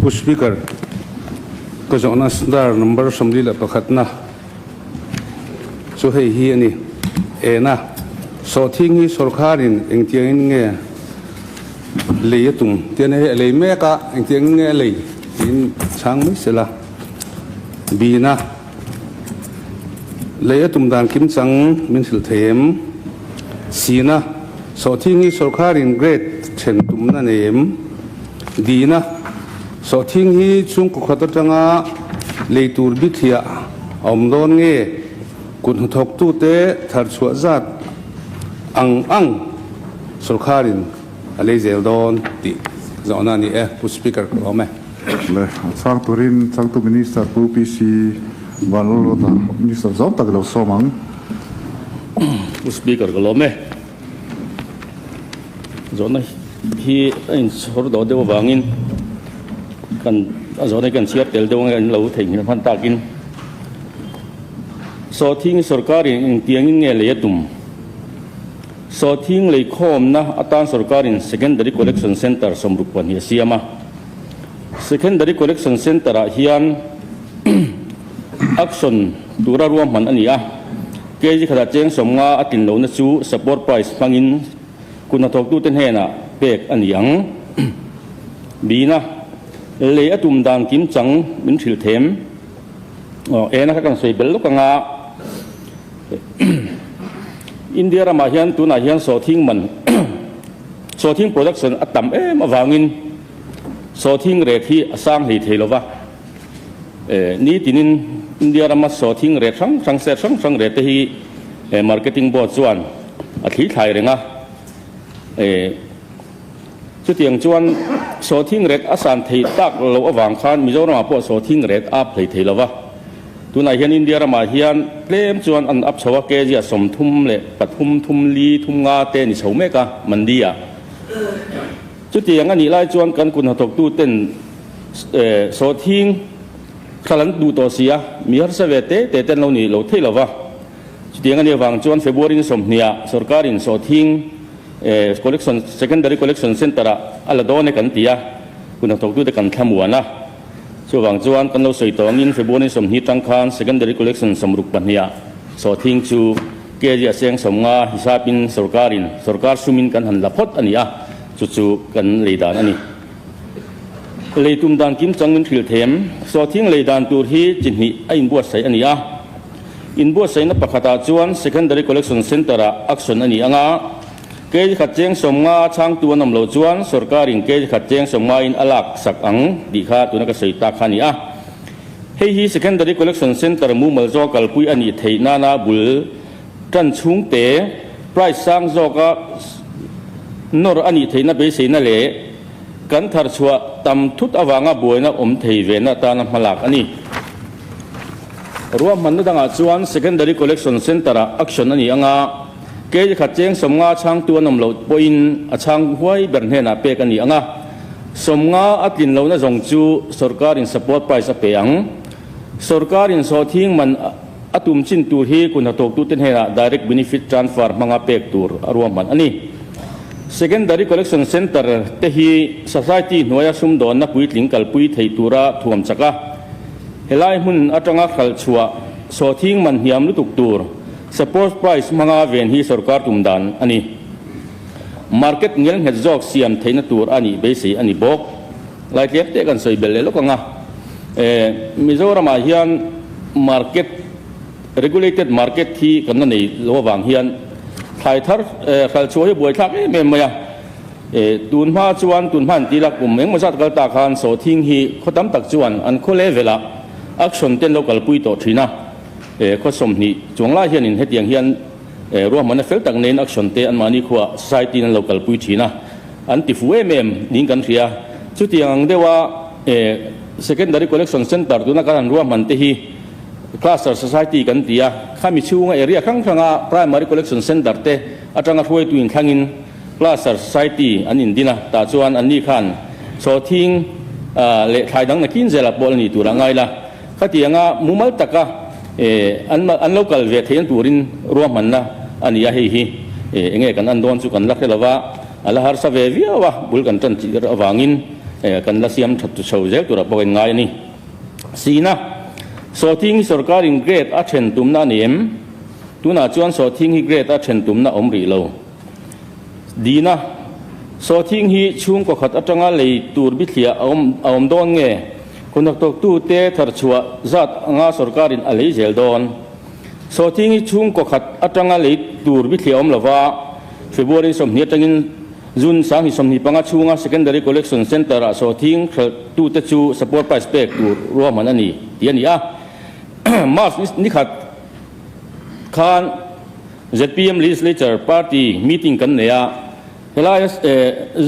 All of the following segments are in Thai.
push speaker ko zona star number somli la pakhatna so hei hi ani ena so thing hi sarkarin engtiang nge leitum tiane lei meka engtiang nge lei in chang mi sela bina leitum dan kim chang min sil them sina so thing hi sarkarin great chen tum na nem dina so thing hi chung ko khata tanga leitur bi thia om don nge kun thok tu te thar chua zat ang sarkarin alei zel don ti zona ni pu speaker ko me le sang turin sang tu minister pu pc balolo da minister zom tak lo somang pu speaker ko lo me zona hi in sor do de wangin kan zona kan siat tel de wang lo thing han takin so thing sarkarin tiang nge le tum so thing le khom na atan sarkarin secondary collection center somruk pan hi siama secondary collection center a hian action dura ruam man ania keji khada cheng somnga atin lo na chu support price pangin kuna thok tu ten hena pek aniang bina le atum dan kim chang min thil them ena ka kan sei bel lo kanga India rama hian tuna hian so thing man so thing production atam ma wangin so thing re thi asang hi theilova ni tinin India rama so thing re sang re te hi marketing board chuan a thi thai renga chu tiang chuan so thing ret asan thei tak lo awang khan mizoram po so thing ret ap thei theilova tuna hian India rama hian tlem chuan an ap chawa ke ji som thum le pathum thum li thum nga te ni chhome ka mandia chu tiang ani lai chuan kan kun hatok tu ten so thing khalan du to sia mi har sa ve te ten lo ni lo theilova chu tiang ani wang chuan February som nia sarkarin so thing collection secondary collection center ala done kan tia kun hatok tu de kan thamuana so wang chuan kan lo sei tong in February som hi tangkhan secondary collection samruk pania so thing chu ke ji aseng somnga hisapin sarkar sumin kan han laphot ania chu kan leidan ani leitum dan kim changin thil them so thing leidan tur hi chinhi a in buat sai ania in buat sai na pakhata chuan secondary collection center a action ani anga ke ji khat cheng somnga chang tu nam lo chuan sarkarin ke ji khat cheng somnga in alak sak ang di kha tu na ka sei ta khani a hei hi secondary collection center mu mal zo kal pui ani theina na bul tan chung te price sang zo ka nor ani theina be seina le kan thar chua tam thut awanga boina thei ve na ta na malak ani ruam man danga chuan secondary collection center a action ani anga ke khat cheng somnga chang tu nam lo poin a chang huai ber hena pe kan ni anga somnga atin lo na jong chu sarkarin support price a pe ang sarkarin so thing man atum chin tur hi kun hatok tu ten hena direct benefit transfer manga pek tur arwam man ani secondary collection center te hi society noya sum don na pui tling kal pui thei tura thuam chaka helai mun atanga khal chua so thing man hiam lu tuk tur support price manga ven hi sarkar tumdan ani market ngel het jok siam theina tur ani be sei ani bok lai tlep te kan soi bel lo kanga mizoram a hian market regulated market thi kan nei lo wang hian thai thar khal choi boi thak me maya tun ma chuan tun man ti la kum meng ma sat kal ta khan so thing hi khotam tak chuan an kho levela action ten local pui to thina ko som ni chungla hian in hetiang hian ro man fel tak nen action te an mani khuwa society na local pui thina an ti fu em ning kan ria chu tiang dewa secondary collection center tu na kan ro man te hi cluster society kan tia khami chunga area khanga primary collection center te atanga huai tuin khangin cluster society an in dina ta chuan an ni khan so thing le thai dang na kin zela bol ni turangai la khatianga mumal taka an local ve thein turin ro man na ania hi enge kan an don chu kan lakhelawa ala har sa ve viawa bul kan tan ti awangin กันละเสียมถัดเฉาเจ้าตัวเราเป็นไงนี่สีนะสอทิ้งสรการอินเกรดอาเชนตุมนาเนียมตัวน่าจวนสอทิ้งฮิเกรดอาเชนตุมนาอมรีโลดีนะสอทิ้งฮิชุ่มก็ขัดอัตงาเลยตูร์บิเลียอมดอนเงคนนักตกตู้เตะทาร์ชัวจัดงาสรการอินอะไรเจลดอนสอทิ้งฮิชุ่มก็ขัดอัตงาเลยตูร์บิเลียอมลาวาเฟบรุยสมเนียจังอินจุนสามฮิสมนิปังอาชูงา secondary collection center สอทิ้งตู้เตจู support price spec ตูรัวมันนี่เดียนี่มาสนี่ขัดคาน ZPM legislature party meeting กันเนี่ยเวลา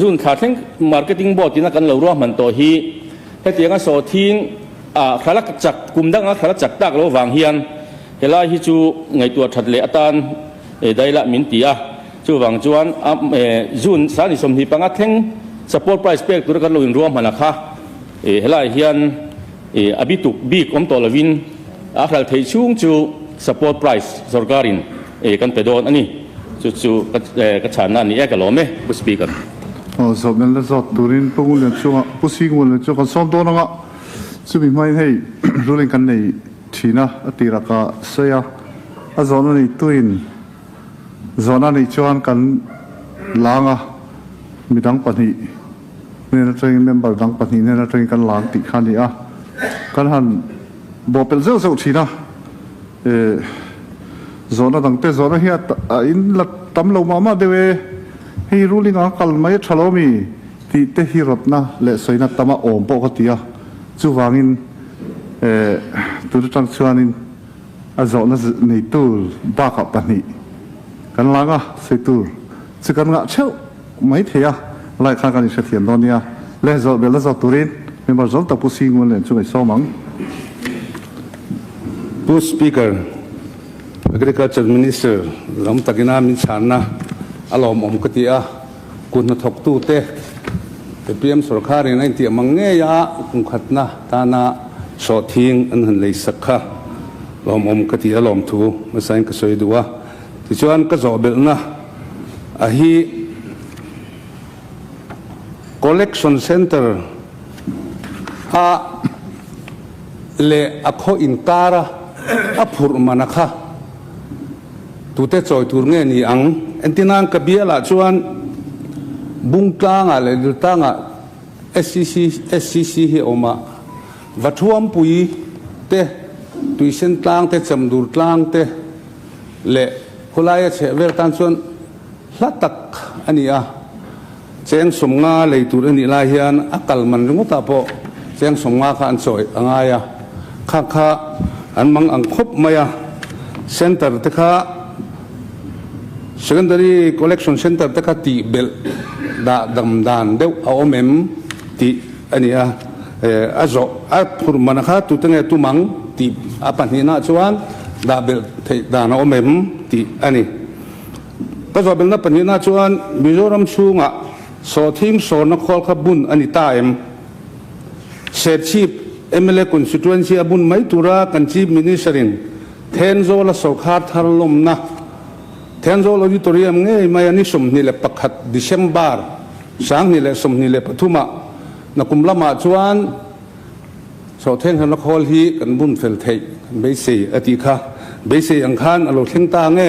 จุนขาดทั้ง marketing board ที่นักกันเรารัวมันต่อฮีให้เตียงก็สอทิ้งขลักจักกลุ่มดังขลักจักตักเราวางเฮียนเวลาฮิจูไงตัวถัดเลอตันได้ละมินตีจูวางจวนจุนสานิสมนิปังอาทั้ง support price spec ตัวกันเราอินรัวมันนะคะเวลาเฮียนอภิตุกบีกอมตัวลวินอาคาเทชุ่งจู support price สรการินกันไปโดนอันนี้จู่กระชานนั่นนี่ก็ล้อมไหมบุสปีกันสอบนั้นแล้วสอบตัวนี้พวกมันเรียนช่วงผู้สิ่งมันเรียนช่วงกันซ้อมตัวนั่งซึ่งไม่ให้รู้เรื่องกันในทีน่ะตีรักเสียสอนนี่ตัวอินสอนนี่ชวนกันล้างมีดังปนีเนี่ยนะตัวเองเมมเบอร์ดังปนีเนี่ยนะตัวเองกันล้างติดขันนี่กันหันบอกเป็นเรื่องสุดทีน่ะโซนต่างแต่โซนเฮียอินลัดตำลงมาเดเวให้รู้ลิงอัลไม่ทะเลาะมีที่เตหิรถนะและสวยนัดตมาโอมปกติจู่วางินตัวจังชวนินโซนนั้นในตู้บ้ากับปนีกันล้างใส่ตู้ซึ่งกันงะเช่าไม่เทียไล่ข้างกันอีกเสียนตอนนี้และโซนเบลล์โซนตุรินเป็นบริษัทตับผู้สิ่งมันเลยช่วยซ้อมมั้งผู้ speaker agriculture minister ลำตะกินามินชานะอารมณ์อมกติคุณนัทกตู้เตะแต่เพียมสุรคารีนั่นที่มังเงียกุขัดนะตานาสอทิ้งอันหันเลยสักค่ะลมอมกติอารมณ์ทูมาใส่กระสวยดูที่ชวนก็จบเบลนะฮี collection center เลอโคอินการะพูดมานะคะตัวเตจอยตัวเงี้ยนี่อังเอ็นตินังกบีละชวนบุ้งตั้งอะไรดูตั้งSCC เฮออกมาวัตถุอันปุยเตตุยเส้นตั้งเตจำดูตั้งเตเละคนไล่เชเวลตันชวนลัดตักอันนี้เสียงสมงาเลยตัวนี้ลายเฮียนอักลมันรู้ตาโปเสียงสมงาขันสวยอ่างายข้าอันมังอังคบมายเซ็นเตอร์ตะข้า secondary collection center ตะข้าตีเบลดำดานเดวเอาเมมตีอันนี้โจพูดมันนะคะตัวตั้งแต่ตัวมังตีปัญหาหน้าชวนดาเบลดานเอาเมมตีอันนี้ก็จะเป็นนับปัญหาหน้าชวนมิโซรัมชูงโซทิ้งโซนักขอลขบุญอันนี้ตายเศรษฐีMLA constituency บุญไม่ตุระกันจีมินิสรินเทนโซลสกาทารลมนะเทนโซลอดิตอรียมเงยมายันนิสมนี่แหละปักหัดดิเซมบาร์สังนี่แหละสมนี่แหละปฐุมะนักกุมละมาชวนโซเทนนักขอลฮีกันบุญเฟลเทยเบสีอติค่ะเบสีอังคารอโลเทงตาเง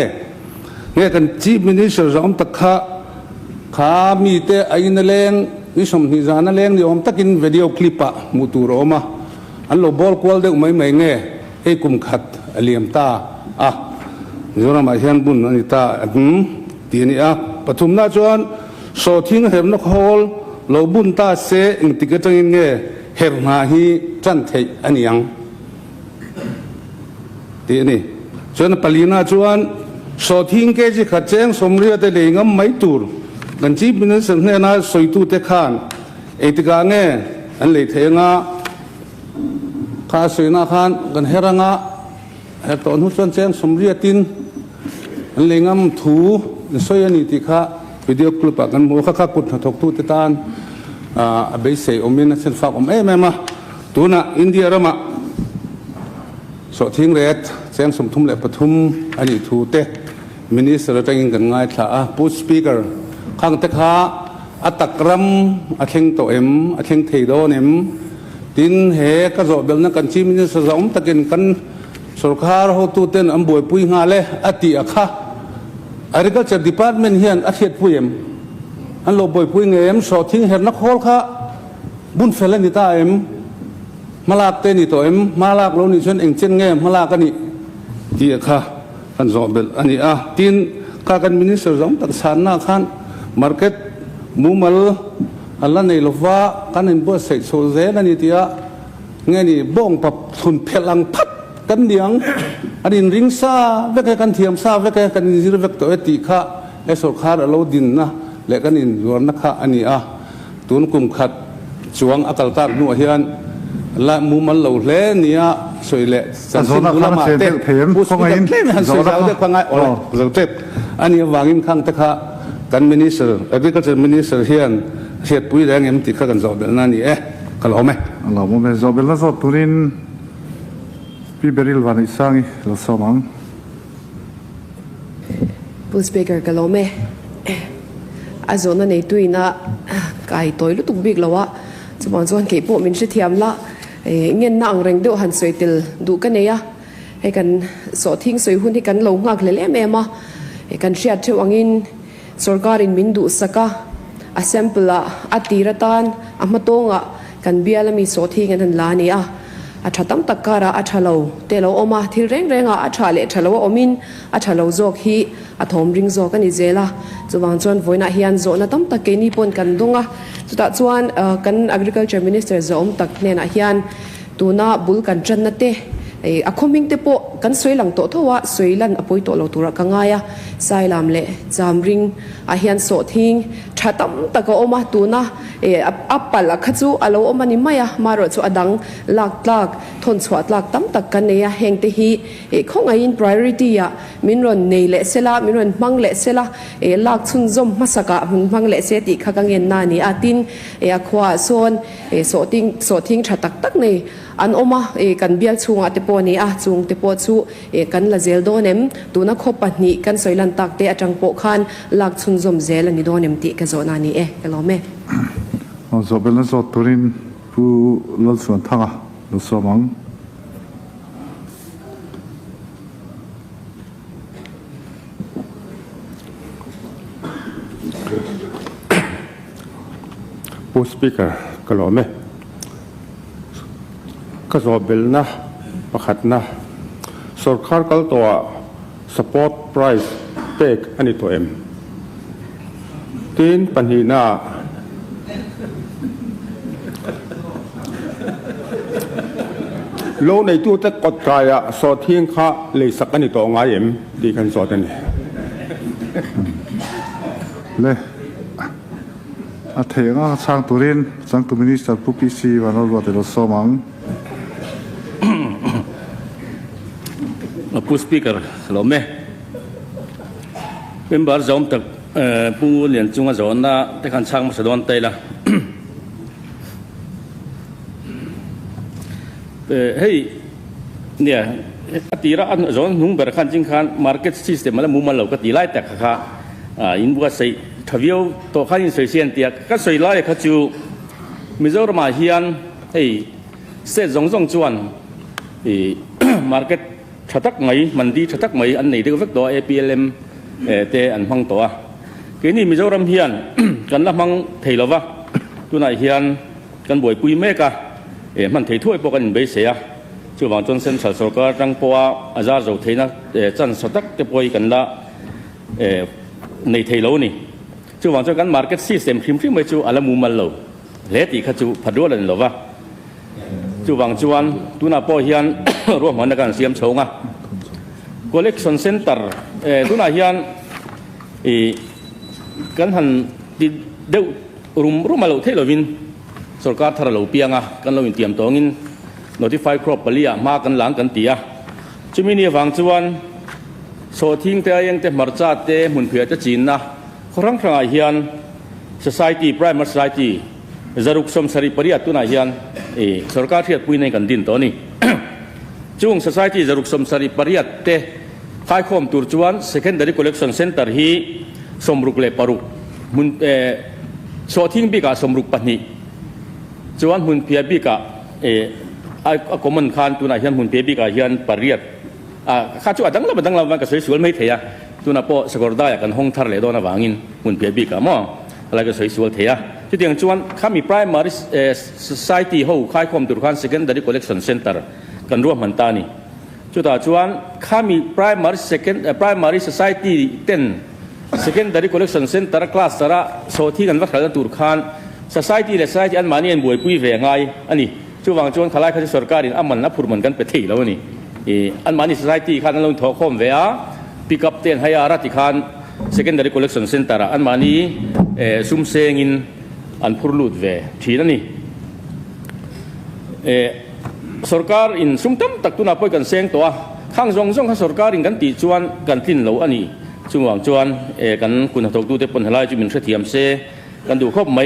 ยกันจีมินิสรินตะค่ะขามีเตอไอ้นั่นเลงนิสมนี่จานั่นเลงเดี๋ยวผมตักินวิดีโอคลิปอะมุตุโรมาอันโลบอลควอลเด็กไม่เงี้ยไอ้กุมขัดเลียมตาจวนมาเห็นบุญอันนี้ตาทีนี้ปฐุมนาจวนโซทิ้งเห็นนักฮอลโลบุญตาเสอิงติกจังเงี้ยเห็นมาฮีจันเทอันนี้ยังทีนี้จวนปลีนาจวนโซทิ้งเกจิขัดแจ้งสมเรียเตเลงไม่ตูร์กันจีบินสันเนน่าสวยตูเตขานไอ้ติกาเงี้ยอันเลยเทงาข้าสวยนาคานกันเฮรังเฮตอนหุ่นส่วนเชียงสมเรียตินเลงมถูสวยนี่ติข้าวิดีโอคลิปกันมัวข้ากุดถกตูติตานเบสเซอมินเซนฟักแม่มาตัวน่ะอินเดียระมาสดทิ้งเรศเชียงสมทุมเล็บปทุมอันนี้ถูเตมินิสต์เราจะยิงกันง่ายท่าผู้สปีกเกอร์ข้างเตข้า อัตกรัมอเข่งโตเอ็มอเข่งเทโดเอ็มตินเฮก็จะเบลนักกันชิมินิสระอมตะกินกันสุขารหูตุเต็นอันบวยปุยงาเลอติอาคาAgriculture Department เฮียนอาเทียดปุยเอ็มอันโลบวยปุยเงมสอทิ้งเห็นนักโฮลค่ะบุญเฟลนิตาเอ็มมาลากเตนิโตเอ็มมาลากโลนิชนเองเช่นเงมมาลากกันนี่ที่อาคาอันจอบเบลอันนี้ตินข้ากันมินิสระอมตักสานนาขันมาร์เก็ตมูมัลอัลลันในลฟ้ากันเห็นบัวเสกโซเซนันนี่ที่เงี้ยนี่บ้องปับทุนเพลังพัดกันเดียงอันนี้ริงซาเวกกันเทียมซาเวกกันจิรเวกตัวติข้าเอสโอคาร์เราดินนะและกันอินรวนนักข้าอันนี้ตุนกุมขัดจวงอักลตาหนัวเฮียนละมูมันเราเล่เนี่ยสวยเละสันสินบุลมาเต้ผู้สมัยเล่นหันสวยเราเด็กฟังไงโอ้ยเราเต้อันนี้วางอินข้างตะข้ากันมินิสเตอร์เอวิกัลมินิสเตอร์เฮียนเฮ็ดปุยแรงเอ็มติข้ากันจอบเบลนั่นนี่กันเอาไหมเราโมเมจอบเบลนั่นสอตุรินพี่เบริลวานิสังเราสมัง ผู้สปีกเกอร์กะโลเมอาโซนในตุยนะไก่ตัวลุตุกบิกแล้ววะจะบอกส่วนเก็บพวกมินชิเทียมละเงินนั่งเร่งดูหันสวยติลดูกันเนี่ยให้กันสอทิ้งสวยหุ่นให้กันลงหักเลยแหละแม่มาให้กันเชียร์เทวังอินสุรการินมินดูสักอาเซมเปล่าอาตีระตันอามาตงอ่ะกันเบียร์ละมีสอทิ้งกันลานี่อาชาตั้มตะการะอาชาเลวเตลออกมาที่เร่งอาชาเลอาชาเลวอมินอาชาเลวโจกฮีอาทอมริงโจกันอิเจล่าจุบางส่วนวันนั้นเฮียนโจนะตั้มตะเกนี่ปนกันดงสุดท้ายส่วนกัน agriculture minister โจมตะเนน่ะเฮียนตัวน่าบุลกันจันนัดเตอคอมิงเตปกันสวยหลังโตทว่าสวยลันอภัยโตเราตัวรักง่ายสายลามเละจามริงอาเฮียนโสทิ้งชาตั้มตะก็ออกมาตัวน่ะอัปปัลขจูอาเราออกมานี่ไม่มารถจูอดังหลักทนสวัสดิ์หลักตั้มตะกันเนี่ยแห่งที่ฮีของไอ้อิน priority มินรอนเนเละเสละมินรอนมังเละเสละหลักชุนจมมาสกะมังเละเสติข้ากังเงินนานี่อาตินขวาโซนโสทิ้งชาตักนี่อันออกมากันเบียร์ชูงเตปนี่จูงเตปชูกันละเจลโดเนมตัวนักขบปันนี่กันสวยลันตักเตอจังโปคันหลักชุนจมเจลนี่โดเนมติกันโซนานี่กันล้อแม่จอบเบลนั่นสอตุรินผู้ลัดส่วนทางเราสมังผู้สปีกเกอร์กล่าวไหมก็จอบเบลนะประคัดนะสุรคาร์กัลตัว support price เป็กอันนี้ตัวเอ็มทีนปัญหาหน้าโลในตัวแต่กดกายสอดทิ้งข้าเลยสักอันนี้ตัวง่ายเอ็มดีกันสอดนี่เลยอาเทียงช่างตุรินช่างตุมินิสต์ผู้พิซีวันนั้นว่าแต่เราสมังผู้สปีกเกอร์หล่อไหมเป็นบาร์จอมตักผู้เรียนจุงจอนนะแต่ขันช่างมาสะดอนเตยละเฮ้ยเนี่ยตีระอันจอนนุ่งเบอร์ขันจิงขัน market system มาแล้วมุมมันเราก็ตีไล่แต่ค่ะอินบัวใส่ทวีวตัวขันอินสวยเสียนเตียก็สวยไล่เขาจูมิโซรามาเฮียนเฮ้ยเส้นจงจวนmarketชัดไหมมันดีชัดไหมอันไหนที่เขาเรียกตัว APLM เตะอันพังตัวคือนี่มิโซรัมเฮียนกันละมังเทลวะตัวไหนเฮียนกันบ่อยปุยเมกะมันเทถ้วยพวกกันไปเสียจู่บางจนเส้นสัตว์ก็จังปัวอาจารย์เราเทนะจันสัตว์จะป่วยกันละในเทโลนี่จู่บางจนกัน market system พิมพ์ไม่จู่อะไรมุมมันเราเละตีขจู่ผัดด้วยเลยหรอวะจู่บางจวนตัวน่ะป่วยเฮียนร่วมหัวในการเสียมโฉงcollection center ตัวน่ะเฮียนกันหันดิเดวรุมมาเราเทลวินสุรการทาราเราเปียงกันเราเตรียมตัวงิน notify crop ปลีมากันหลังกันตีจุมินีฟังจวนโซทิ้งเตยยังเตมารจัดเตมุนเพียจะจีนนะครั้งครั้งเฮียน society private society จะรุกสมสริปริยัตัวน่ะเฮียนสุรการเทียบปุยในกันดินตัวนี้จุง society จะรุกสมสริปริยัตเตขายข้อมตัวจวน secondary collection center ฮีสมรุกเลปรุกมุน โซทิ้งบิกาสมรุปปนิจวนหุ่นเพียบิกากรมคานตัวไหนเฮียนหุ่นเพียบิกาเฮียนปริยัดข้าจวดดังเรามันก็สวยๆไม่เทียตัวน่ะพอสกอร์ได้กันห้องทะเลโดนวางินหุ่นเพียบิกามออะไรก็สวยๆเทียจุดอย่างจวนข้ามี primary society เขาค่ายความตุรกัน secondary collection center กันร่วมมันตานี่จุดจวนข้ามี primary society เต้น secondary collection center class สระโซที่กันวัดขันตุรกัน society และ society อันมานี่อันบวยปุ้ยแหวงไงอันนี้ช่วงจวนขลายข้าราชการอันมันนับพูดเหมือนกันไปที่แล้วนี่อันมานี่ society ข้านั้นลงทอคอมเวีย pick up เต้นให้อารัติขัน secondary collection center อันมานี่ซุ่มเซงินอันพูดลุดเวทีนั่นนี่สรการอินซุ่มตั้มตักตุนาไปกันเสียงตัวข้างซองข้าสรการอินกันตีจวนกันทิ้นเหลาอันนี้ช่วงจวนกันคุณหัตถดูเตปนหลายจุมินเสียมเสกันดูครบไหม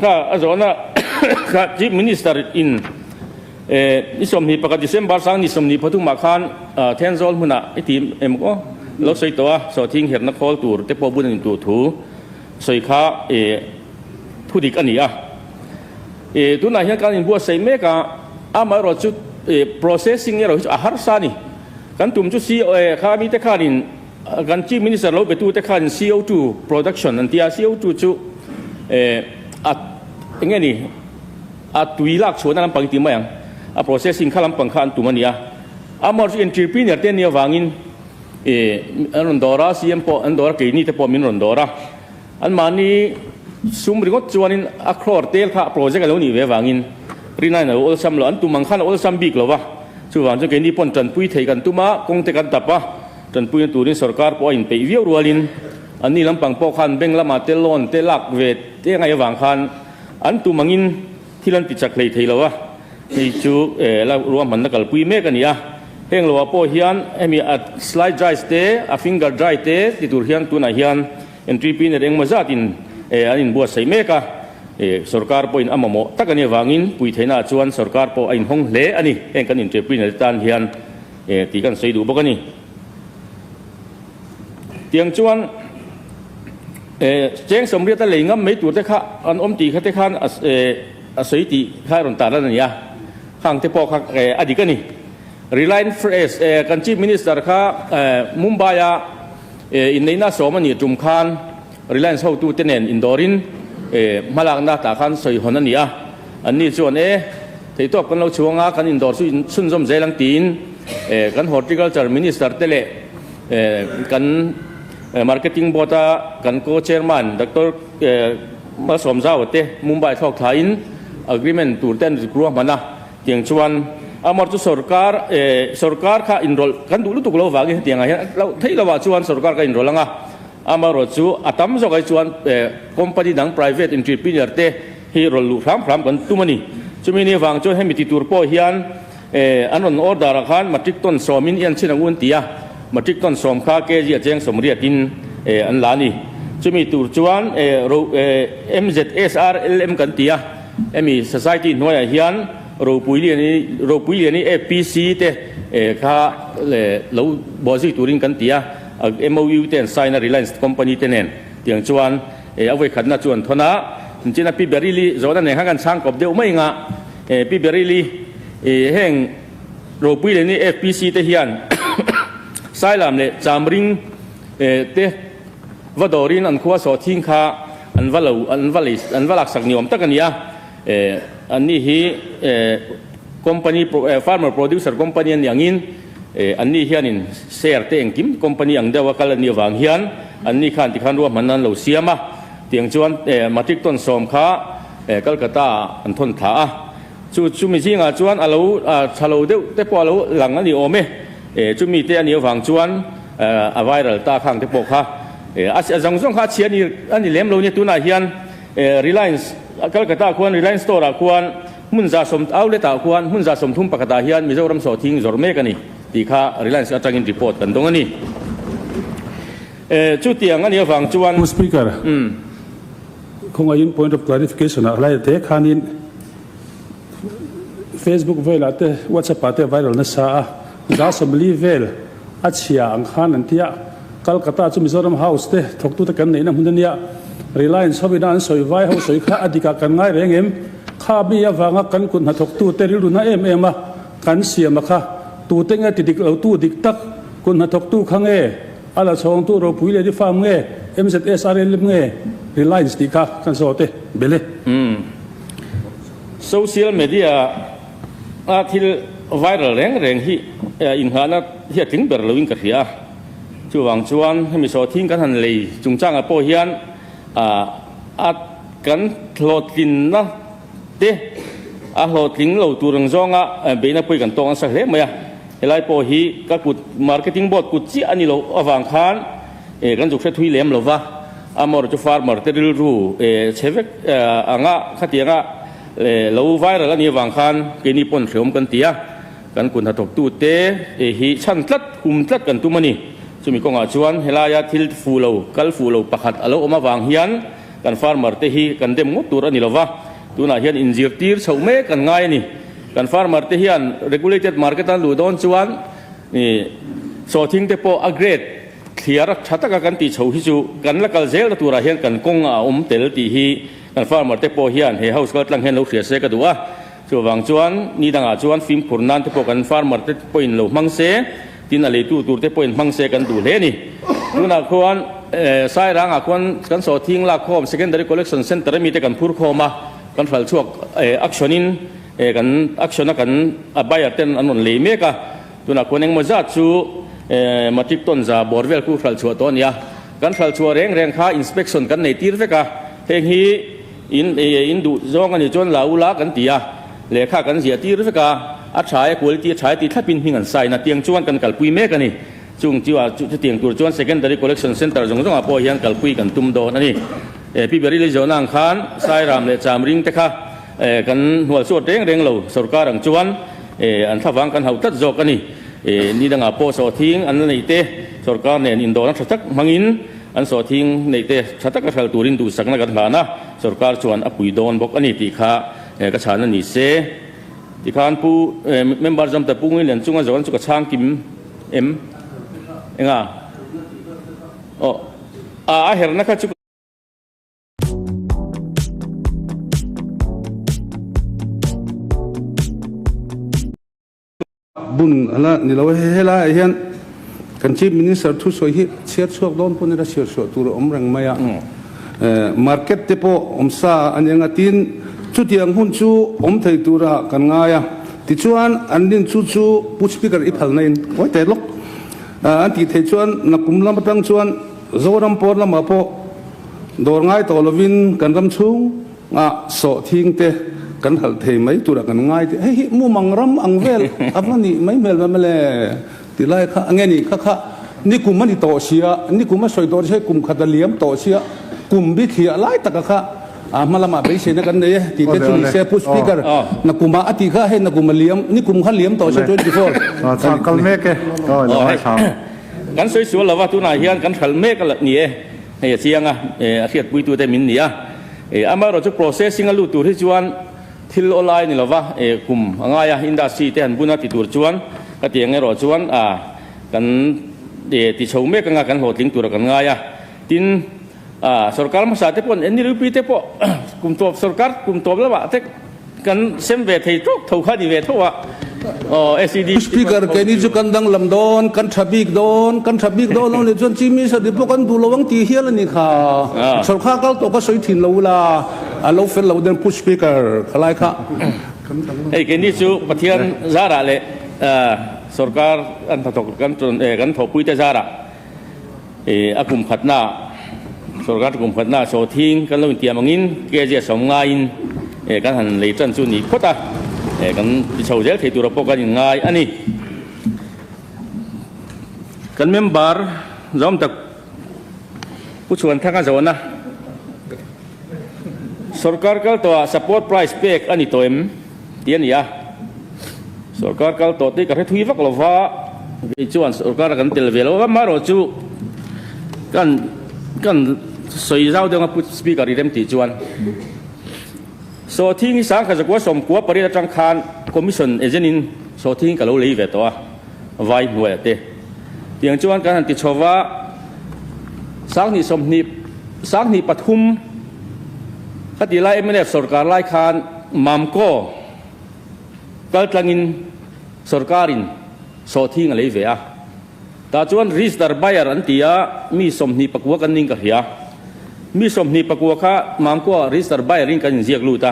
ข้าอาจารย์ข้าจิมินิสเตอร์อินนิสมนีประกาศเซมบาร์สังนิสมนีพัทุมาคานเทนโซลมุนะไอทีมก็เราใส่ตัวสอทิ้งเห็นนักขอตัวเตปบุญตัวถูใส่ข้าผู้ดีกันนี่ตัวนายเหตุการณ์บัวใส่เมกะอามาเราจุดprocessing เนี่ยเราจุดอาหารสานี่กันตุ่มจุดข้ามีแต่ข้านินกันจีมินิสเตอร์เราไปตัวแต่ข้านิน CO2 production นั่นที่ CO2 จุอย่างเงี้ยนี่ตุยลักชวนนั่นปังติมาอย่างprocessing ข้าลำปังข้าตุ่มนี่อามาเรา entrepreneur เต้นเนี่ยวางินอันดอร่าซีเอ็มพออันดอร่าเกนี่แต่พอมินอันดอร่าอันมานี่ซุ่มริงก็จวนin accord เตลข้าโปรเจกต์เรานี่เววางินรีนั่นเราอัลซัมเราอันตุมังขันอัลซัมบิกเราวะช่วงจะเกนี่ปนจันปุยเทกันตุมากงเทกันตับวะจันปุยตัวนี้สรการพออินไปวิวรัวลินอันนี้ลำปังพอขันเบ่งละมาเตลอนเตลักเวทเตงไงวางขันอันตุมังอินที่ลันติดจักเลยเทเราวะที่จูเรารวมมันนักลปุยเมกันนี่เฮงเราว่าพอเฮียนมีslide dry เตfinger dry เตที่ตัวเฮียนตัวไหนเฮียน entrepreneur เองมาจัดอันนี้บัวใส่เมกะสรการพออินอัมโมตักอันนี้วางินปุยเทน่าจวนสรการพออินห้องเล่อันนี้เองกันอินเทอร์พรีเนอร์ตันเฮียนตีกันใส่ดูบอกกันนี่เตียงจวนเจ้งสมเรียตะเลยงั้มไม่ตัวเตะข้าอันอมตีข้าเตะข้าใส่ตีข้ารอนตาแล้วนี่ข้างเตะพอข้างอดีกันนี่ Reliance Fresh กันจีมินิสเตอร์ข้ามุมไบอินในน่าสมันนี่จุ่มข้านReliance เขาตู้เต้นอินดอรินมาลังนาตาขันใส่หอนันนี่อันนี้ส่วนที่ตัวกันเราช่วงกันอินดอร์สุนสมเจลังตีนกัน Horticulture Minister เตเลกัน Marketing Board กัน Co-Chairman ดร.มาสมเจ้าเตมุมไบทอกไทย Agreement ตูเต้นกลัวมันนะเตียงชวนอามาจุสรการข้าอินโรลกันดูลุตุกเราฝากเตียงไงเราที่เราว่าชวนสรการข้าอินโรลงอามารู้จูอาตามจอยชวนคอมพานีดัง private entrepreneur เตฮีโรลูพร้อมกันตุมันนี่จุมีนี่ฟังจนให้มีติดตัวพ่อเฮียนอันนั้นออร์ดาร์ขันมาทริกต้นสอมินยันเช่นอุ่นตีมาทริกต้นสอมข้าเกจิอาเจงสมเรียดินอันลานี่จุมีตัวจวนMZSRLM กันตีมี society หน่วยเฮียนรูปุยเลียนี่FPC เตข้าเราบอสิตัวริงกันตีMOU เต้นไซน์ Reliance Company เต้นเตียงจวนเอาไว้ขัดหน้าจวนทนะจริงๆนะพี่เบริลีโจนั่นเองกันช่างกบเดียวไม่งะพี่เบริลีแห่งโรปุยเลยนี่ FPC เตียนไซลามเลยจามริงเตวัดดอรินอันขั้วสอทิ้งข้าอันวัลักสักนิยมตั้งกันยาอันนี้ฮีcompany farmer producer company อย่างนี้อันนี้เฮียนินเสียเตียงกิมคอมพานีอย่างเดียวว่ากันนี่วางเฮียนอันนี้ขันที่ขันรวมมันนั้นเราเสียมาเตียงจวนมาทิกต้นสมค้ากัลกัตตาอันทนถาจุมีจริงจวนเราชะโลเดียวแต่พอเราหลังอันนี้โอเมจุมีเตียนี่วางจวนไวรัลตาข้างแต่ปกค่ะจังส่งข้าเชียนี่อันนี้เลี้ยมเราเนี่ยตัวไหนเฮียนReliance กัลกัตตาควร Reliance Store ควรมุนจะสมเอาเลตาควรมุนจะสมทุ่มปกติเฮียนมีเจ้ารำสอทิ้งจอร์เมกันนี่ที่ข้า Reliance อาจารย์รีพอร์ตกันตรงนี้จุดที่อย่างนี้ฟังจวน Speaker คงอายุ point of clarification อะไรเด็กขันิน Facebook เวลาเต WhatsApp เต viral นั่นซะจ้าสมลีเวลอาเชียงขันนั่นที่ก Calcutta chu Mizoram House te thok tu te kan nei na mun nia Reliance Hobidan soi vai ho soi kha adika kan ngai rengem kha bi awanga kan kun ha thok tu te ri lu na em a kan siam kha tu te nga ti dik lo tu dik tak kun ha thok tu khange ala chong tu ro pui le di farm nge MZSRL nge Reliance ti kha kan so te bele social media thil viral reng hi in hana hi ting ber lo in ka hria chu wang chuan hemi so thing kan han lei chungchang a po hian at kan thlotin na te a hloting lo turang zonga be na pui kan tong sa hle maya helai po hi ka kut marketing board kut chi ani lo awang khan kan juk se thui lem lo wa amor chu farmer te ril ru chevek anga khatianga lo viral ani wang khan ke ni pon thom kan tia kan kun ha tok tu te hi chan tlat kum tlat kan tu mani chumi ko nga chuan helaya thil fu lo kal fu lo pakhat alo oma wang hian kan farmer te hi kan dem ngot tur ani lova tuna hian injir tir chaume kan ngai ni kan farmer te hian regulated market an lu don chuan ni so thing te po agrade clear thataka kan ti chho hi chu kan la kal zel tura hian kan kong a tel ti hi kan farmer te po hian he house ka tlang hen lo khria se ka duwa chu wang chuan ni danga chuan film phurnan te po kan farmer te po in lo mang se tin ale tu tur te po in mang se kan du le ni tuna khuan sai rang a khuan kan so thing la khom secondary collection center mi te kan phur khoma kan phal chuak action in kan action kan abaya ten anon le me ka tuna koneng mo za chu matik ton za borvel ku phal chu ton ya kan phal chu reng kha inspection kan nei tir ve ka heng hi in du zong ani chon laula kan tia le kha kan zia tir ve ka a thai quality thai ti thapin hingan sai na tiang chuan kan kalpui me ka ni chung chiwa chu tiang tur chuan secondary collection center jong a po hian kalpui kan tum do na ni pi beri le zonang khan sai ram le cham ring te kha kan hual so reng lo sarkar ang chuan an thawang kan hau tat zo ka ni ni danga po so thing an nei te sarkar ne in do na thak mangin an so thing nei te thatak ka thal turin du sakna kan hana sarkar chuan apui don bok ani ti kha ka chhan ani se ti khan pu member jam ta pungin len chunga zon chu ka chang kim em enga a herna kha chu bun ala ni lo hela hian kan chief minister thu soi hi chiar chuak don pun ra chiar so tur om rang maya market te po om sa anenga tin chu tiang hun chu om thei tura kan nga ya ti chuan an din chu push speaker i phal nain oi te lok an ti thei chuan na kumlam tang chuan zoram por lama po dor ngai to lovin kan ram chung nga so thing te kan hal thei mai tura kan ngai te hi mu mangram angvel apani mai mel mele ti lai kha angeni kha ni kum mani to sia ni kum ma soi dor se kum khadaliam to sia kum bi khia lai taka kha malama be se na kan ne ti te chu se push speaker na kuma ati kha he na kuma liam ni kum kha liam to se 24 sa kal me ke lo hai sa kan soi su lawa tu na hian kan khal me ka ni he chianga a khiat pui tu te min ni amaro chu processing alu tur hi chuan thil online ni lawa kum anga ya industry te han buna ti tur chuan ka tiang ro chuan kan ti chhome ka nga kan hotling tur kan nga ya tin sarkar ma sa te pon eni rupi te po kum top sarkar kum top lawa te kan sem ve thei tok thau kha ni ve thowa SCD speaker ke ni ju kan dang lam don kan thabik don le chon chi mi sa di po kan du lawang ti hial ni kha sarkar kal to ka soi thin lo la alo fel lo den push speaker khalai kha ke ni chu pathian zara le sarkar an thok kan kan thopui te zara akum khatna sarkar kum khatna so thing kan lo tiamangin ke je som ngain kan han le chan chu ni khota kan chau zel thei tur po kan ngai ani kan member zom tak pu chuan thanga zona sarkar kal to support price pack ani toem tian ya sarkar kal to ti ka thui vak lova vi chuan sarkar kan tel velo maro chu kan soi zau de nga put speaker rem ti chuan so thing sang kha zakwa som kwa pari atang khan commission ejenin so thing ka lo lei ve to vai nuai te tiang chuan kan ti chowa สังนิสมนิสังนิปทุมคดีไล่ไม่ได้สรการไล่คานมัมโก้กัลตังินสรการินโซทิ้งอะไรเวียแต่จวนริสดาร์บายรันตียมีสมนิปกัวกันนิ่งกับเฮียมีสมนิปกัวข้ามัมโก้ริสดาร์บายรินกันเสียกลูตา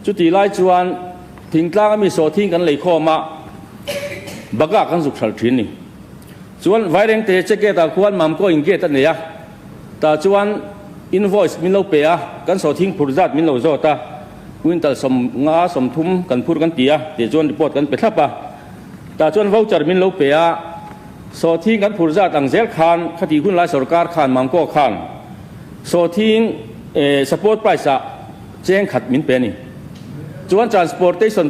จุดที่ไล่จวนทิ้งกลางมีโซทิ้งกันเลยข้อมาบักกันสุขสันต์นี่จวนไวเร่งเตะเช็คเกตาควรมัมโก้อิงเกตันเนี่ยแต่จวนอินโวอิสมินโลเปียกันโซทิ้งผู้จัดมินโลโซตาวินตัลสมงาสมทุมกันพูดกันเตียเดี๋ยวจวนรีพอร์ตกันไปทับปะแต่จวนวอลจาร์มินโลเปียโซทิ้งกันผู้จัดต่างเซลคานคดีคุณไล่สรการคานมัมโก้คานโซทิ้งสปอร์ตไพรส์แจ้งขัดมินเป็นนี่จวนทรานสปอร์ตเตชัน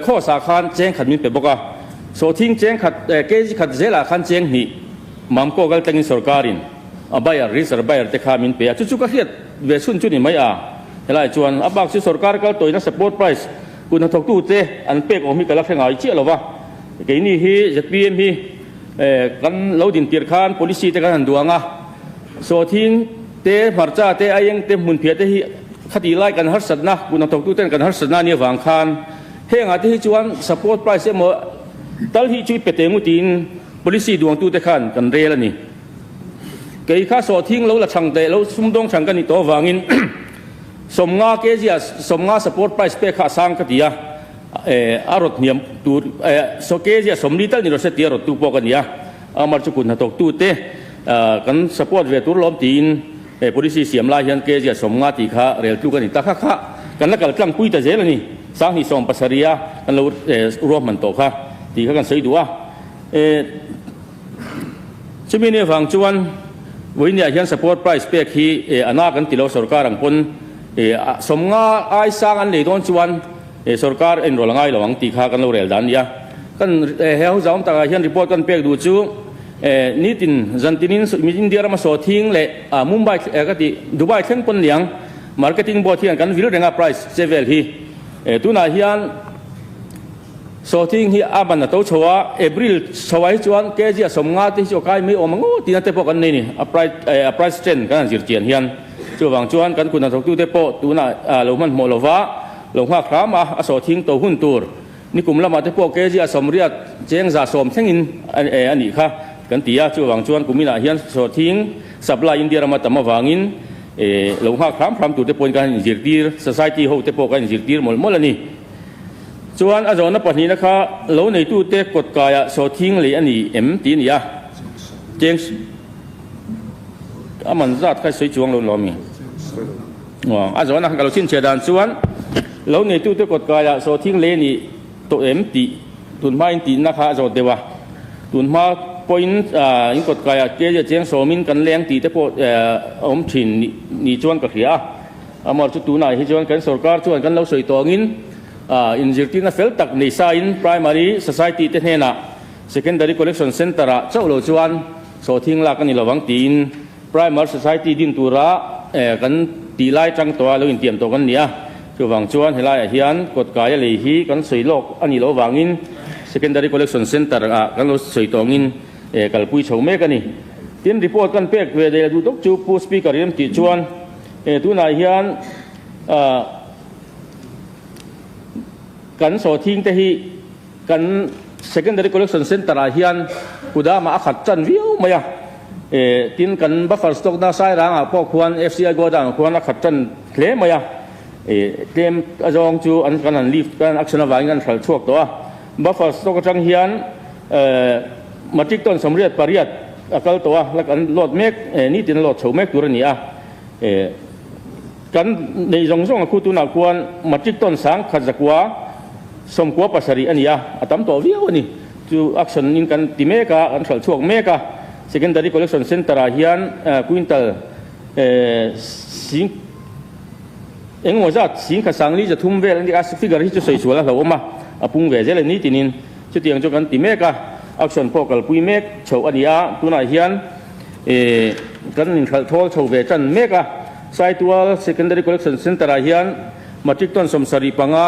ข้อสาขาแจ้งขัดมินเป็นบอกว่าโซทิ้งแจ้งขัดเกจิขัดเซลขันแจ้งนี่มัมโก้กัลตังอินสรการินบายริสบายเตขามินเปียจุก็เฮียเวสุนจุนี่ไม่เฮลัยจวนบักซิสรการก็ตัวนั้นสปอร์ตไพรส์คุณทกตู้เตอันเป็กอมีกระลักษณะเชี่ยหรอวะเกี่ยนี่ฮีจัดพีเอ็มฮีกันเราดินเตียร์คาน polisi เตกันดวงโซทิ้งเตมาร์จ้าเตไอยังเตมุนเพียเตฮีคดีไล่กันฮัสนะคุณทกตู้เตกันฮัสนะเนี่ยวางคานเฮงอาทิตย์จวนสปอร์ตไพรส์เมื่อตัลฮีช่วยเปเตงุติน polisi ดวงตู้เตขันกันเรลนี่เกี่ยข้าโซทิ้งเราละช่างเตเราซุ่มดงช่างกันนี่ตัววางินสมงาเกจิสมงาสปอร์ตไพรส์เปข้าสังคดีอารถเนียมตูโซเกจิสมนิตัลนี่เราเสตียรถตูปกันเนี่ยอามาจุกุนตกตูเตกันสปอร์ตเวทุรล้อมตีนpolisi เสียมลายยันเกจิสมงาตีข้าเรียลตูกันนี่ตาข้ากันแล้วกันกลางปุยตาเจลนี่สังหิสมปัสริยากันเรารวมมันโตข้าตีข้ากันสวยดูจะมีเนี่ยฟังจวนวันนี้ยันสปอร์ตไพรส์เปกฮีอนากันติโลสรการังพนสมงาไอซังอันเลยโดนจวนสรการเอ็นโรลังไอหลวงตีข้ากันเราเรียลดันยากันเฮาจอมตายันรีพอร์ตกันเปกดูจูนี่ตินจันตินินมีอินเดียมาโซทิ้งเลยมุมไบก็ติดูไบเช่นปนเลี้ยงมาร์เก็ตติ้งบอร์ที่กันวิลเดงาไพรส์เซเวลฮีตุนาฮิยันโซทิ้งฮีอาบันตัวชัวเอบริลชัวจวนเกจิสมงาที่ชัวกายไม่อมังโอ้ที่นั่นเตปกันนี่อัพไพรส์เจนกันจิรเจียนฮิยันชัววังจวนกันคุณนักตู้เตปตุนาลงมันโมโลวาลงหักรามโซทิ้งตัวหุ่นตัวนี่กลุ่มละมาเตปเกจิสมเรียดเจงจ่าสมเช่นอินอันนี้ค่ะกันตียชัววังจวนกุมินาฮิยันโซทิ้งสับลายอินเดียรามาตมาวังอินลงหักรามพรำตัวเตปกันจิรดีร์ society เขาเตปกันจิรดีร์หมดละนี่ส่วนอาจารย์นับปัจจุบันนะคะเราในตู้เตะกดกายโซทิ้งเลยอันนี้ตีนี่เจงส์มันจัดใครสวยจวงเรามีอาจารย์นะคะเราชิ้นเชียดานส่วนเราในตู้เตะกดกายโซทิ้งเลยนี่ตัวตีตุนมาตีนะคะอาจารย์เดว่าตุนมาพอยน์ยิ่งกดกายเจงโซมินกันแรงตีเตะพอถิ่นนี่จวนกับเขียมาจุดตัวไหนที่จวนกันสรการจวนกันเราสวยตัวงินอินจิติน่าเฟลตักในสายน์ primary society เทนเฮน่ะ secondary collection center เจ้าโลจวนโซทิ้งลักกันนี่ระวังตีน primary society ดินตัวระกันตีไล่จังตัวเราอินเตรียมตัวกันเนี่ยคือวังจวนเฮลัยเฮียนกดกายเลยฮีกันสวยโลกอันนี้เราวังอิน secondary collection center กันเราสวยตัวงินกันปุยโฉมเมกันนี่ทีมรีพอร์ตกันเป๊กเวเดดูตุกจูผู้สปีกเกอร์เรียมติจวนตัวนายเฮียนกันโซทิ้งแต่ฮีกัน secondary collection center เฮียนกูได้มาขัดจันวิวมาอย่างทีนกันบัฟเฟอร์สต็อกน่าใช้ร่างพวกควร FCI ก็ได้ควรขัดจันเคลมมาอย่างเต็มอาจองจูอันกันลีฟกันอักษรวายกันขัดช่วงตัวบัฟเฟอร์สต็อกจังเฮียนมาจิกต้นสมเรียดปริยัดอักตัวแล้วกันโหลดเมกนี่ตินโหลดโฉมเมกตัวนี้กันในจงส่งคู่ตุนักควรมาจิกต้นสังขัดจักวาสมควรปัสสรีอันนี้ตั้มตัววิวนี่จูอักษรนินกันติเมกาอันขัดช่วงเมกา secondary collection center เฮียนควินตัลสิงเอ็งว่าจะสิงขัดสังนี้จะทุ่มเวลนี่ก็ฟิกเกอร์ที่จะสวยสวยแล้วเรามาปุ่งเวเจเลนี่ตินินจุดเดียงจุกันติเมกาอักษรพวกกัลปุยเมกโฉอันนี้ตัวนายเฮียนกันนินขัดทอลโฉเวจันเมกาไซตัว secondary collection center เฮียนมาจิกต้นสมสรีปังอา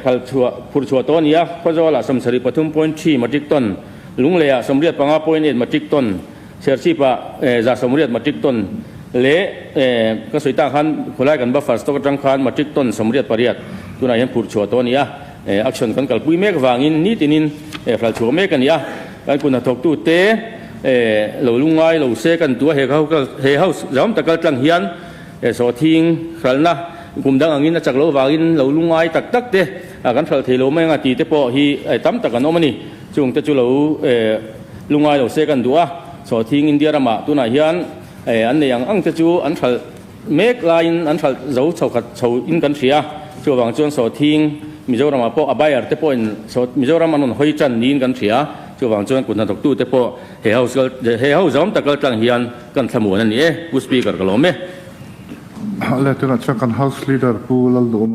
ขัดชัวผู้ชัวตัวนี้พระเจ้าละสมสรีปฐุม point 3มาจิกต้นลุงเลียสมเรียดปังอา point 8มาจิกต้น sersi pa za somriat matric ton le ka soita khan khulai kan ba first to tang khan matric ton somriat pariat tuna yan phur chho to nia action kan kalpui mek wangin ni tinin fral chho mek ania kan kun thok tu te lo lungai lo se kan tu he house zam takal tlang hian so thing khalna kumdang angin chak lo wangin lo lungai tak tak te kan thal thelo mai nga ti te po hi tam takan omani chung te chu lo lungai lo se kan duwa so thing india rama tuna hian an ne yang ang te chu an thal mek line an thal zo chau khat chau in kan thia chu wang chuan so thing mizoram po abayar te po in so mizoram anon hoi chan nin kan thia chu wang chuan kun thok tu te po he house zam takal tang hian kan thamun ani ku speaker kalome le tuna chakan house leader pu lal do